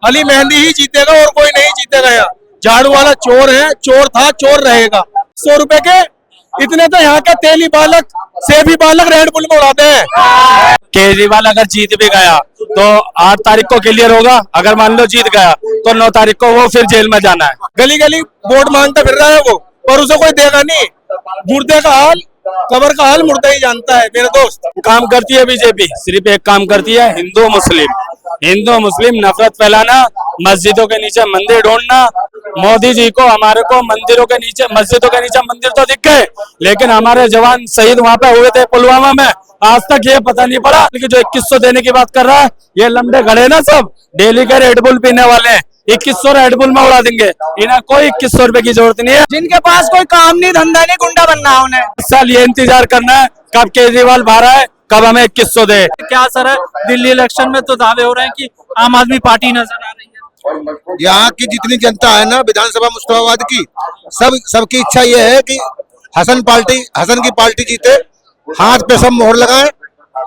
अली मेहंदी ही जीतेगा और कोई नहीं जीतेगा। यहाँ झाड़ू वाला चोर है, चोर था, चोर रहेगा। 100 रुपए के इतने तो यहाँ के तेली बालक, सेबी बालक रेड बुल में उड़ाते हैं। केजरीवाल अगर जीत भी गया तो 8 तारीख को क्लियर होगा। अगर मान लो जीत गया तो 9 तारीख को वो फिर जेल में जाना है। गली गली वोट मांगता फिर रहा है वो, पर उसे कोई देगा नहीं। मुर्दे का हाल, कबर का हाल मुर्दा ही जानता है मेरे दोस्त। काम करती है बीजेपी, सिर्फ एक काम करती है, हिंदू मुस्लिम नफरत फैलाना, मस्जिदों के नीचे मंदिर ढूंढना। मोदी जी को हमारे को मंदिरों के नीचे, मस्जिदों के नीचे मंदिर तो दिख गए, लेकिन हमारे जवान शहीद वहां पे हुए थे पुलवामा में, आज तक ये पता नहीं पड़ा। जो 2100 देने की बात कर रहा है, ये लंबे खड़े ना सब डेली के रेड बुल पीने वाले हैं, 2100 रेड बुल में उड़ा देंगे। इन्हें कोई 2100 रुपए की जरूरत नहीं है। जिनके पास कोई काम नहीं, धंधा नहीं, गुंडा बनना है उन्हें। इस साल ये इंतजार करना है कब केजरीवाल बाहर आए, कब हमें 2100 दे। क्या असर है? दिल्ली इलेक्शन में तो दावे हो रहे हैं कि आम आदमी पार्टी नजर आ रही है। यहाँ की जितनी जनता है ना विधानसभा मुश्ताबाद की, सबकी इच्छा ये है कि हसन की पार्टी जीते, हाथ पे सब मोहर लगाएं,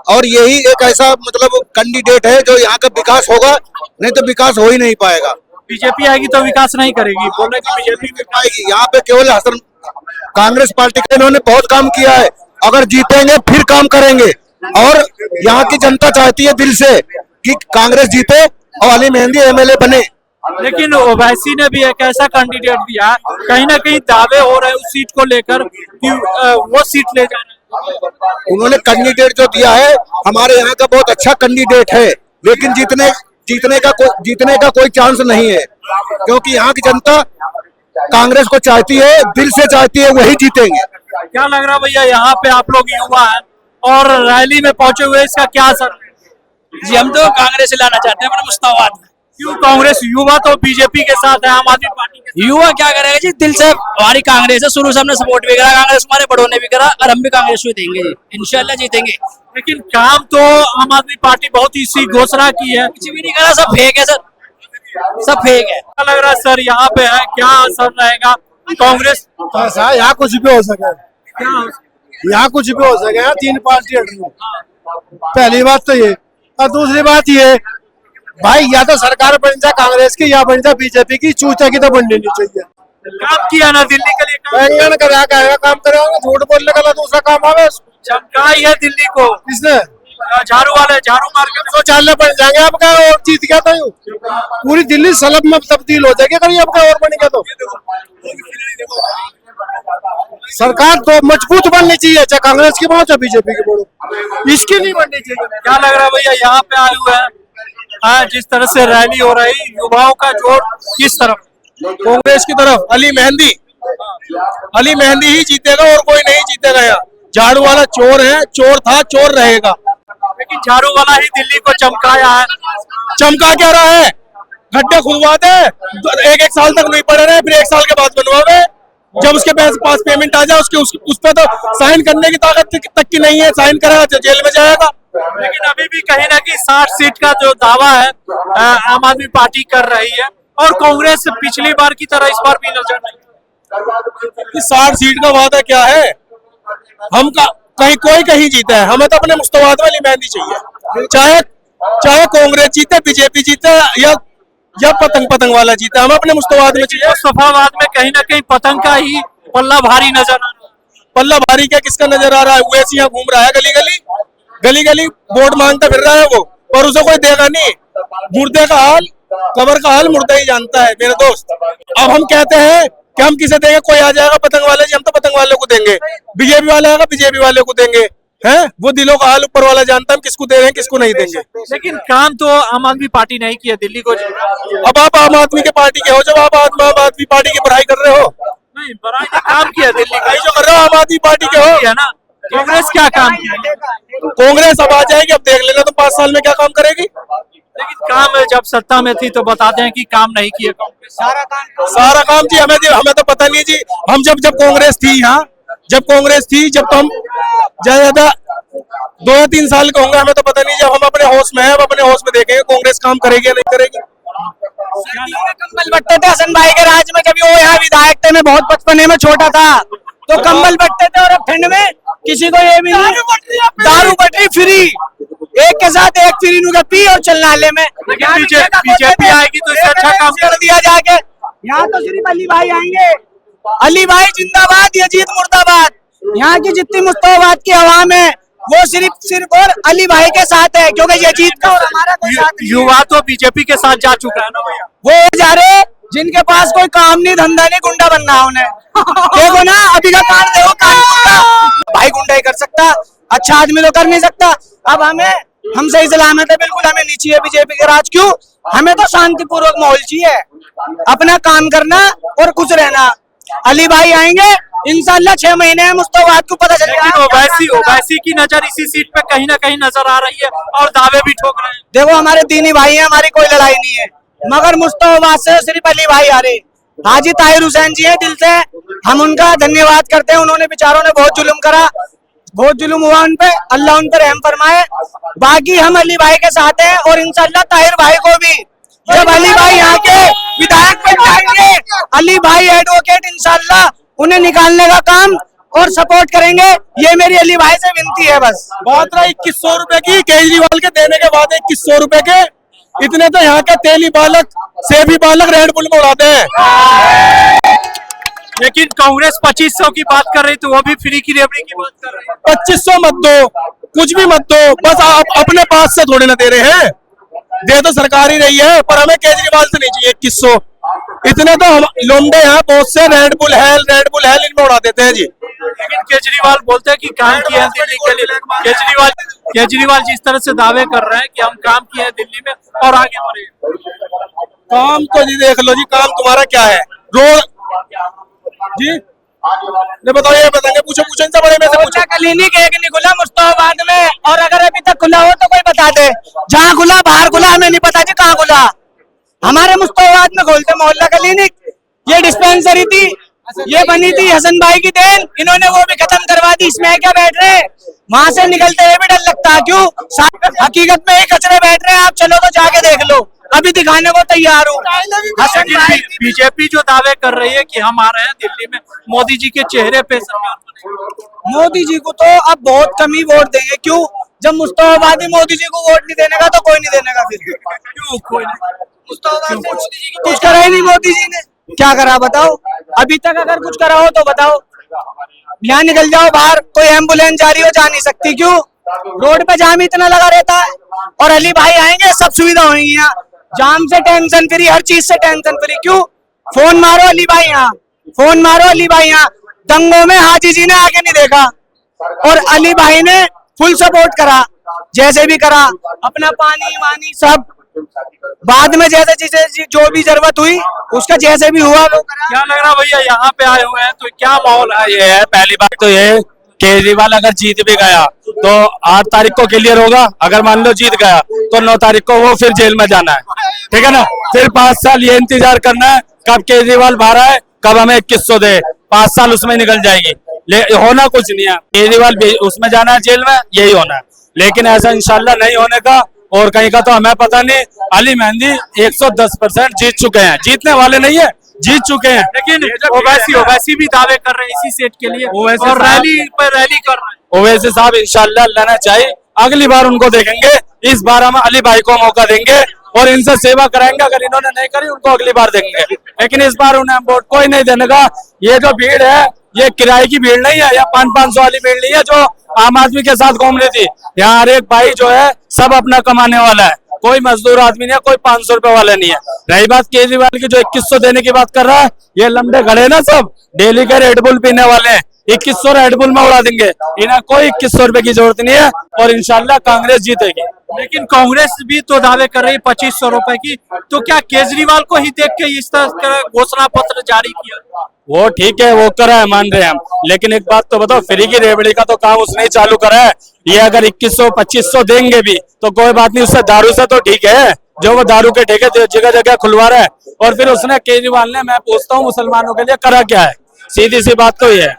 और यही एक ऐसा मतलब कैंडिडेट है जो यहाँ का विकास होगा, नहीं तो विकास हो ही नहीं पाएगा। बीजेपी आएगी तो विकास नहीं करेगी, बोल रहे कि बीजेपी आएगी। यहाँ पे केवल हसन, कांग्रेस पार्टी का इन्होंने बहुत काम किया है, अगर जीतेंगे फिर काम करेंगे। और यहाँ की जनता चाहती है दिल से कि कांग्रेस जीते और अली मेहंदी एमएलए बने। लेकिन ओवैसी ने भी एक ऐसा कैंडिडेट दिया, कहीं ना कहीं दावे हो रहे हैं उस सीट को लेकर कि वो सीट ले जाना। उन्होंने कैंडिडेट जो दिया है, हमारे यहाँ का बहुत अच्छा कैंडिडेट है, लेकिन जीतने का कोई चांस नहीं है, क्योंकि यहाँ की जनता कांग्रेस को चाहती है, दिल से चाहती है, वही जीतेंगे। क्या लग रहा भैया, यहाँ पे आप लोग युवा हैं और रैली में पहुंचे हुए, इसका क्या असर है? जी हम तो कांग्रेस लाना चाहते हैं अपने मुश्ताबाद में। क्यों कांग्रेस? युवा तो बीजेपी के साथ है, आम आदमी पार्टी के साथ। युवा क्या करेगा जी, दिल से हमारी कांग्रेस है, शुरू से हमने सपोर्ट भी करा कांग्रेस, हमारे बड़ों ने भी करा, और हम भी कांग्रेस को देंगे जी, इंशाल्लाह जीतेंगे। लेकिन काम तो आम आदमी पार्टी बहुत ही सी घोषणा की है, कुछ भी नहीं करा, सब फेक है सर, सब फेक है। क्या लग रहा है सर, यहाँ पे है क्या असर रहेगा कांग्रेस? ऐसा यहाँ कुछ भी हो सके, यहाँ कुछ भी हो सके। यहाँ 3 पार्टी, पहली बात तो ये, और दूसरी बात ये भाई, या तो सरकार बन जाए कांग्रेस की या बन जाए बीजेपी की, चूचा की तो बननी नहीं चाहिए। काम किया ना दिल्ली के लिए, बैंगन करा काम करेगा, झूठ बोलने का दूसरा काम आवे। चमकाई है दिल्ली को किसने? झाड़ू वाले, झाड़ू मार के शौचालय बन जाएंगे आपका, और जीत गया तो पूरी दिल्ली सलब में तब्दील हो जाएगी अगर ये आपका और बन गया तो। सरकार तो मजबूत बननी चाहिए, चाहे कांग्रेस की बनो चाहे बीजेपी की बनो, इसकी नहीं बननी चाहिए। क्या लग रहा है भैया, यहाँ पे आए हुए हैं, जिस तरह से रैली हो रही, युवाओं का जोर किस तरफ? कांग्रेस की तरफ। अली मेहंदी ही जीतेगा और कोई नहीं जीतेगा। यहाँ झाड़ू वाला चोर है, चोर था, चोर रहेगा। लेकिन झाड़ू वाला ही दिल्ली को चमकाया है। चमका क्या रहा है? गड्ढे खुदवा दे, 1 साल तक नहीं पड़े रहे, फिर 1 साल के बाद बनवावे। जब उसके पास पेमेंट आ जाए, उस पर तो साइन करने की ताकत तक की नहीं है, साइन करेगा तो जेल में जाएगा। लेकिन अभी भी कहीं ना कहीं 60 सीट का जो दावा है आम आदमी पार्टी कर रही है, और कांग्रेस पिछली बार की तरह इस बार भी नजर नहीं। 60 सीट का वादा क्या है? हम कहीं जीता है, हमें तो अपने मुश्ताबाद वाली मेहंदी चाहिए। चाहे कांग्रेस जीते, बीजेपी जीते, या पतंग वाला जीता, हम अपने मुश्ताबाद में चाहिए। मुस्तफाबाद में कहीं ना कहीं पतंग का ही पल्ला भारी नजर आ रहा है। पल्ला भारी क्या किसका नजर आ रहा है? वैसे यहाँ घूम रहा है गली गली वोट मांगता फिर रहा है वो, पर उसे कोई देगा नहीं। मुर्दे का हाल, कबर का हाल मुर्दा ही जानता है मेरे दोस्त। अब हम कहते हैं कि हम किसे देंगे? कोई आ जाएगा पतंग वाले जी, हम तो पतंग वाले को देंगे। बीजेपी वाला आएगा, बीजेपी वाले को देंगे। हैं, वो दिलों का हाल ऊपर वाला जानता है, हम किसको दे रहे हैं, किसको नहीं देंगे। लेकिन काम तो आम आदमी पार्टी नहीं किया दिल्ली को। अब आप आम आदमी के पार्टी के हो, जब आप आम आदमी पार्टी की पढ़ाई कर रहे हो। नहीं, बड़ा काम किया दिल्ली का जो कर रहे हो, आम आदमी पार्टी के हो है ना। कांग्रेस क्या काम किया? कांग्रेस अब आ जाएगी, अब देख लेना तुम 5 साल में क्या काम करेगी। लेकिन काम जब सत्ता में थी तो बताते हैं कि काम नहीं किया कांग्रेस। सारा काम जी हमें तो पता नहीं जी। हम जब कांग्रेस थी यहाँ, जब तो हम ज्यादा 2 या 3 साल के होंगे, हमें तो पता नहीं। जब हम अपने होश में है, अब अपने होश में देखेंगे कांग्रेस काम करेगी या नहीं करेगी। कंबल बटते थे हसन भाई के राज में, जब वो यहाँ विधायक थे, मैं बहुत बचपने में छोटा था, तो कंबल बटते थे, और अब ठंड में किसी को ये भी दारू बट रही फ्री। एक के साथ एक फ्री नुका पी और चल नाले में। लेकिन बीजेपी आएगी तो इससे अच्छा काम कर दिया जाके। यहाँ तो सिर्फ अली भाई आएंगे, अली भाई जिंदाबाद, यजीद मुर्दाबाद। यहाँ की जितनी मुस्तफाबाद की आवाम है वो सिर्फ और अली भाई के साथ है, क्योंकि यजीद का और हमारा कोई साथ नहीं है। युवा तो बीजेपी के साथ जा चुका है ना भैया। वो जा रहे जिनके पास कोई काम नहीं, धंधा नहीं, गुंडा बनना है उन्हें। देखो ना अभी का कांड देखो, भाई गुंडा ही कर सकता, अच्छा आदमी तो कर नहीं सकता। अब हम सही सलामत है, बिल्कुल हमें नहीं चाहिए बीजेपी के राज। क्यों? हमें तो शांतिपूर्वक माहौल चाहिए, अपना काम करना और खुश रहना। अली भाई आएंगे इंशाल्लाह, 6 महीने में मुस्तफाबाद को पता चलेगा। लेकिन ओवैसी की नजर इसी सीट पे कहीं ना कहीं नजर आ रही है और दावे भी ठोक रहे हैं। देखो हमारे दीनी भाई हैं, हमारी कोई लड़ाई नहीं है, मगर मुस्तफाबाद से सिर्फ अली भाई आ रहे। हाजी ताहिर हुसैन जी हैं, दिल से हम उनका धन्यवाद करते हैं। उन्होंने बेचारों ने बहुत जुल्म करा, बहुत जुल्म हुआ उन पे, अल्लाह उन पर रहम फरमाए। बाकी हम अली भाई के साथ हैं और इंशाल्लाह ताहिर भाई को भी जब अली भाई यहाँ के विधायक बन जाएंगे, अली भाई एडवोकेट, इंशाल्लाह उन्हें निकालने का काम और सपोर्ट करेंगे। ये मेरी अली भाई से विनती है बस। बात रहा 2100 रुपए की, केजरीवाल के देने के बाद 2100 रुपए के, इतने तो यहाँ के तेली बालक, सेबी बालक रेड बुल में उड़ाते हैं। लेकिन कांग्रेस 2500 की बात कर रही, तो वो भी फ्री की रेवड़ी की बात कर रही है। 2500 मत दो, कुछ भी मत दो, बस आप अपने पास से थोड़े ना दे रहे हैं, दे तो सरकार ही रही है, पर हमें केजरीवाल से नहीं चाहिए 2100। इतने तो हम लोमड़े हैं बहुत से, रेड बुल हेल इनमें उड़ा देते हैं जी। लेकिन केजरीवाल बोलते हैं कि काम किया है दिल्ली के लिए। केजरीवाल जिस तरह से दावे कर रहे हैं कि हम काम किए हैं दिल्ली में और आगे बढ़े। काम तो जी देख लो जी, काम तुम्हारा क्या है? रोड जी ने बताओ, ये बताएंगे, पूछो इनसे बड़े में से पूछो। क्लिनिक एक नहीं खुला मुस्तफाबाद में, और अगर अभी तक खुला हो तो कोई बता दे, जहाँ खुला बाहर खुला, हमें नहीं पता जी कहाँ खुला। हमारे मुस्तफाबाद में खोलते मोहल्ला क्लिनिक। ये डिस्पेंसरी थी, ये बनी थी हसन भाई की देन, इन्होंने वो भी खत्म करवा दी। इसमें क्या बैठ रहे, वहां से निकलते हुए भी डर लगता है। क्यों? हकीकत में ही कचरे बैठ रहे हैं। आप चलो तो जाके देख लो, अभी दिखाने को तैयार हूँ। बीजेपी जो दावे कर रही है कि हम आ रहे हैं दिल्ली में, मोदी जी के चेहरे पे सरकार बनेगी। मोदी जी को तो अब बहुत कम ही वोट देंगे। क्यों? जब मुस्तफाबादी मोदी जी को वोट नहीं देने का तो कोई नहीं देने का। फिर क्यों कोई नहीं? कुछ करा ही नहीं मोदी जी ने। क्या करा बताओ? अभी तक अगर कुछ करा हो तो बताओ। यहाँ निकल जाओ बाहर, कोई एम्बुलेंस जा रही हो, जा नहीं सकती। क्यों? रोड पे जाम इतना लगा रहता है। और अली भाई आएंगे, सब सुविधा होगी यहाँ, जाम से टेंशन फ्री, हर चीज से टेंशन फ्री। क्यों? फोन मारो अली भाई यहाँ, फोन मारो अली भाई यहाँ। दंगों में हाजी जी ने आगे नहीं देखा और अली भाई ने फुल सपोर्ट करा, जैसे भी करा, अपना पानी वानी सब बाद में जैसे जो भी जरूरत हुई उसका जैसे भी हुआ वो करा। क्या लग रहा भैया, यहाँ पे आए हुए हैं तो क्या माहौल है? ये है, पहली बात तो ये, केजरीवाल अगर जीत भी गया तो 8 तारीख को क्लियर होगा। अगर मान लो जीत गया तो 9 तारीख को वो फिर जेल में जाना है, ठीक है ना। फिर 5 साल ये इंतजार करना है कब केजरीवाल बाहर आए, कब हमें 2100 दे। 5 साल उसमें निकल जाएगी, होना कुछ नहीं है। केजरीवाल उसमें जाना है जेल में, यही होना है। लेकिन ऐसा इंशाल्लाह नहीं होने का, और कहीं का तो हमें पता नहीं। अली मेहंदी 110% जीत चुके हैं, जीतने वाले नहीं है, जीत चुके हैं। लेकिन ओवैसी भी दावे कर रहे हैं इसी सीट के लिए और रैली कर रहे हैं। ओवैसी साहब इंशाल्लाह अल्लाह ने चाहे अगली बार उनको देखेंगे, इस बार हम अली भाई को मौका देंगे और इनसे सेवा कराएंगे। अगर इन्होंने नहीं करी उनको अगली बार देंगे, लेकिन इस बार उन्हें वोट कोई नहीं देने का। ये जो भीड़ है ये किराए की भीड़ नहीं है, या 500 वाली भीड़ नहीं है जो आम आदमी के साथ घूम रही थी। यहाँ हर एक भाई जो है सब अपना कमाने वाला है, कोई मजदूर आदमी नहीं है, कोई 500 रुपए वाला नहीं है। रही बात केजरीवाल की जो 2100 देने की बात कर रहा है, ये लंबे खड़े ना सब डेली के रेड बुल पीने वाले हैं, 2100 रेड बुल में उड़ा देंगे। इन्हें कोई 2100 रुपए की जरूरत नहीं है और इंशाल्लाह कांग्रेस जीतेगी। लेकिन कांग्रेस भी तो दावे कर रही है 2500 रुपए की, तो क्या केजरीवाल को ही देख के इस तरह घोषणा पत्र जारी किया? वो ठीक है, वो करा है, मान रहे हैं हम। लेकिन एक बात तो बताओ, फ्री की रेवड़ी का तो काम उसने ही चालू करा है। ये अगर 2100-2500 देंगे भी तो कोई बात नहीं, उससे दारू से तो ठीक है, जो वो दारू के ठेके जगह जगह खुलवा रहा है। और फिर उसने केजरीवाल ने, मैं पूछता हूँ मुसलमानों के लिए करा क्या है? सीधी सी बात तो ये है।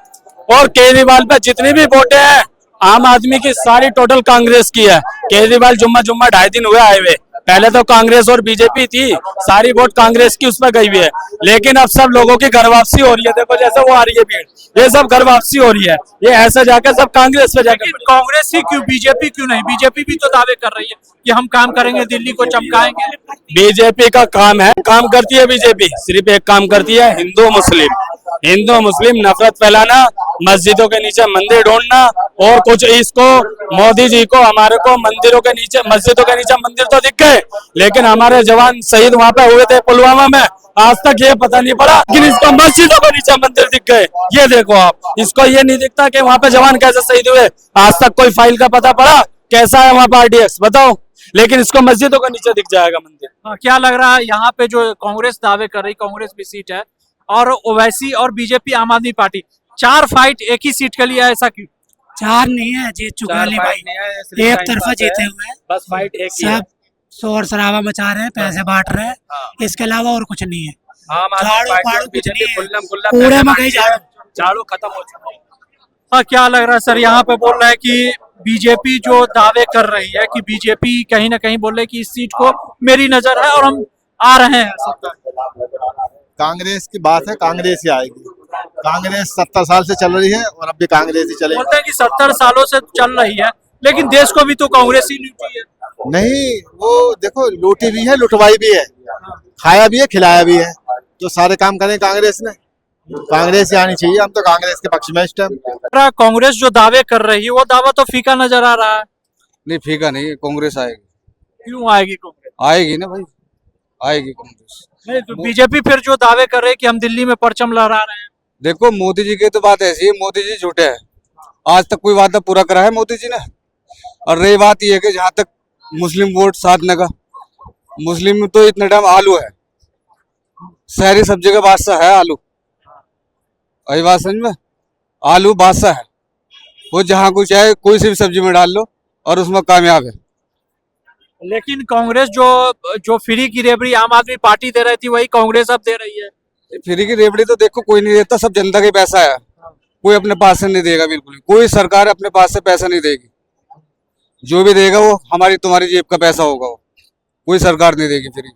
और केजरीवाल पे जितनी भी वोटें हैं आम आदमी की सारी टोटल कांग्रेस की है। केजरीवाल जुम्मा 2.5 दिन हुए आए हुए, पहले तो कांग्रेस और बीजेपी थी, सारी वोट कांग्रेस की उसमें गई हुई है, लेकिन अब सब लोगों की घर वापसी हो रही है। देखो जैसे वो आ रही है भीड़, ये सब घर वापसी हो रही है, ये ऐसे जाके सब कांग्रेस पे जाके। लेकिन कांग्रेस ही क्यों, बीजेपी क्यों नहीं? बीजेपी भी तो दावे कर रही है कि हम काम करेंगे, दिल्ली को चमकाएंगे। बीजेपी का काम है, काम करती है बीजेपी, सिर्फ एक काम करती है, हिंदू मुस्लिम, हिंदू मुस्लिम नफरत फैलाना, मस्जिदों के नीचे मंदिर ढूंढना, और कुछ इसको मोदी जी को हमारे को मंदिरों के नीचे, मस्जिदों के नीचे मंदिर तो दिख गए, लेकिन हमारे जवान शहीद वहां पे हुए थे पुलवामा में, आज तक ये पता नहीं पड़ा, लेकिन इसको मस्जिदों के नीचे मंदिर दिख गए। ये देखो आप, इसको ये नहीं दिखता कि वहां पे जवान कैसे शहीद हुए, आज तक कोई फाइल का पता पड़ा कैसा है वहां पर RDX बताओ, लेकिन इसको मस्जिदों के नीचे दिख जाएगा मंदिर। हाँ, क्या लग रहा है यहाँ पे जो कांग्रेस दावे कर रही, कांग्रेस भी सीट है, और ओवैसी और बीजेपी आम आदमी पार्टी, 4 फाइट एक ही सीट के लिए है, ऐसा क्यों? 4 नहीं है, जीत चुका है भाई, एक तरफा जीते हुए हैं, बस फाइट एक ही है। सब शोर शराबा मचा रहे हैं, पैसे बांट रहे हैं, इसके अलावा और कुछ नहीं है। झाड़ू पाड़ू कुछ नहीं है, कूड़े में कहीं झाड़ू खत्म हो चुका है। हाँ, क्या लग रहा है सर, यहाँ पे बोल रहे हैं कि बीजेपी जो दावे कर रही है कि बीजेपी कहीं ना कहीं बोल रहे हैं कि इस सीट को मेरी नजर है और हम आ रहे हैं सत्ता। कांग्रेस की बात है, कांग्रेस ही आएगी। कांग्रेस 70 साल से चल रही है और अब भी कांग्रेस ही चलेगी। बोलते हैं कि 70 सालों से चल रही है, लेकिन देश को भी तो कांग्रेस ही लूटी है। नहीं, वो देखो लूटी भी है, लुटवाई भी है, खाया भी है, खिलाया भी है, तो सारे काम करें कांग्रेस ने। कांग्रेस ही आनी चाहिए, हम तो कांग्रेस के पक्ष में इस टाइम। कांग्रेस जो दावे कर रही है वो दावा तो फीका नजर आ रहा है। नहीं फीका नहीं, कांग्रेस आएगी। क्यों आएगी कांग्रेस? आएगी ना भाई, आएगी कांग्रेस। नहीं तो बीजेपी फिर जो दावे कर रही है कि हम दिल्ली में परचम लहरा रहे हैं। देखो मोदी जी की तो बात ऐसी है, मोदी जी झूठे हैं, आज तक कोई वादा पूरा करा है मोदी जी ने। और रही बात ये है कि जहाँ तक मुस्लिम वोट साधने का, मुस्लिम में तो इतने टाइम आलू है, शहरी सब्जी का बादशाह है आलू, वही बात समझ में, आलू बादशाह है, वो जहाँ कुछ है कोई सी भी सब्जी में डाल लो और उसमें कामयाब है। लेकिन कांग्रेस जो फ्री की रेबड़ी आम आदमी पार्टी दे रही थी वही कांग्रेस अब दे रही है। फ्री की रेवड़ी तो देखो कोई नहीं देता, सब जनता का पैसा है, कोई अपने पास से नहीं देगा, बिल्कुल कोई सरकार अपने पास से पैसा नहीं देगी, जो भी देगा वो हमारी तुम्हारी जेब का पैसा होगा, वो कोई सरकार नहीं देगी फ्री।